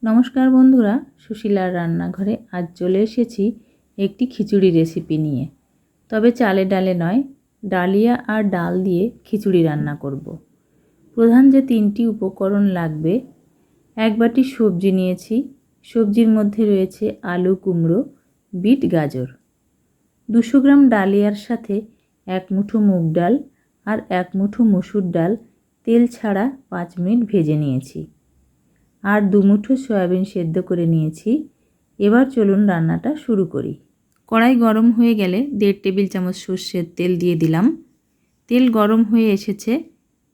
নমস্কার বন্ধুরা, সুশীলার রান্নাঘরে আজ চলে এসেছি একটি খিচুড়ি রেসিপি নিয়ে। তবে চালে ডালে নয়, ডালিয়া আর ডাল দিয়ে খিচুড়ি রান্না করব। প্রধান যে তিনটি উপকরণ লাগবে: এক বাটি সবজি নিয়েছি, সবজির মধ্যে রয়েছে আলু, কুমড়ো, বিট, গাজর। 200 গ্রাম ডালিয়ার সাথে এক মুঠো মুগ ডাল আর এক মুঠো মসুর ডাল তেল ছাড়া 5 মিনিট ভেজে নিয়েছি, আর 2 মুঠো সয়াবিন সেদ্ধ করে নিয়েছি। এবার চলুন রান্নাটা শুরু করি। কড়াই গরম হয়ে গেলে 1.5 টেবিল চামচ সর্ষের তেল দিয়ে দিলাম। তেল গরম হয়ে এসেছে,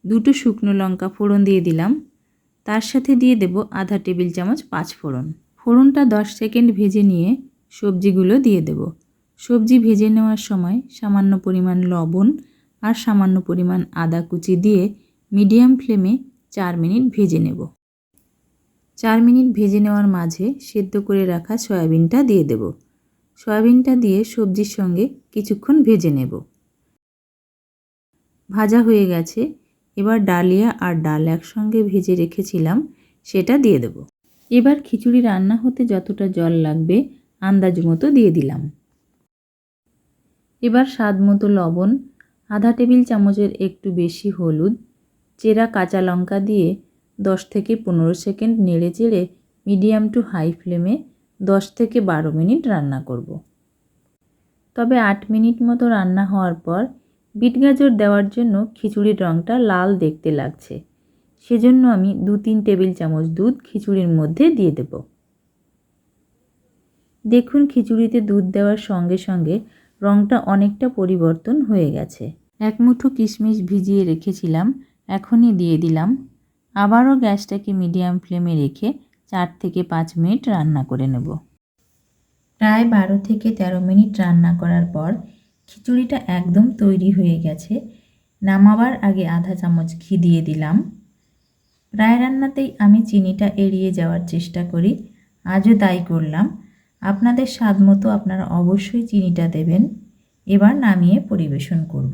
2টো শুকনো লঙ্কা ফোড়ন দিয়ে দিলাম। তার সাথে দিয়ে দেব আধা টেবিল চামচ 5 ফোড়ন। ফোড়নটা 10 সেকেন্ড ভেজে নিয়ে সবজিগুলো দিয়ে দেব। সবজি ভেজে নেওয়ার সময় সামান্য পরিমাণ লবণ আর সামান্য পরিমাণ আদা কুচি দিয়ে মিডিয়াম ফ্লেমে 4 মিনিট ভেজে নেব। 4 মিনিট ভেজে নেওয়ার মাঝে সেদ্ধ করে রাখা সয়াবিনটা দিয়ে দেব। সয়াবিনটা দিয়ে সবজির সঙ্গে কিছুক্ষণ ভেজে নেব। ভাজা হয়ে গেছে, এবার ডালিয়া আর ডাল একসঙ্গে ভেজে রেখেছিলাম সেটা দিয়ে দেব। এবার খিচুড়ি রান্না হতে যতটা জল লাগবে আন্দাজ মতো দিয়ে দিলাম। এবার স্বাদ মতো লবণ, আধা টেবিল চামচের একটু বেশি হলুদ, চেরা কাঁচা লঙ্কা দিয়ে 10 থেকে 15 সেকেন্ড নেড়ে চেড়ে মিডিয়াম টু হাই ফ্লেমে 10 থেকে 12 মিনিট রান্না করব। তবে 8 মিনিট মতো রান্না হওয়ার পর বিট গাজর দেওয়ার জন্য খিচুড়ির রঙটা লাল দেখতে লাগছে, সেজন্য আমি 2-3 টেবিল চামচ দুধ খিচুড়ির মধ্যে দিয়ে দেব। দেখুন, খিচুড়িতে দুধ দেওয়ার সঙ্গে সঙ্গে রঙটা অনেকটা পরিবর্তন হয়ে গেছে। এক মুঠো কিশমিশ ভিজিয়ে রেখেছিলাম, এখনই দিয়ে দিলাম। আবারও গ্যাসটাকে মিডিয়াম ফ্লেমে রেখে 4 থেকে 5 মিনিট রান্না করে নেব। প্রায় 12 থেকে 13 মিনিট রান্না করার পর খিচুড়িটা একদম তৈরি হয়ে গেছে। নামাবার আগে আধা চামচ ঘি দিয়ে দিলাম। প্রায় রান্নাতেই আমি চিনিটা এড়িয়ে যাওয়ার চেষ্টা করি, আজও তাই করলাম। আপনাদের স্বাদ মতো আপনারা অবশ্যই চিনিটা দেবেন। এবার নামিয়ে পরিবেশন করব।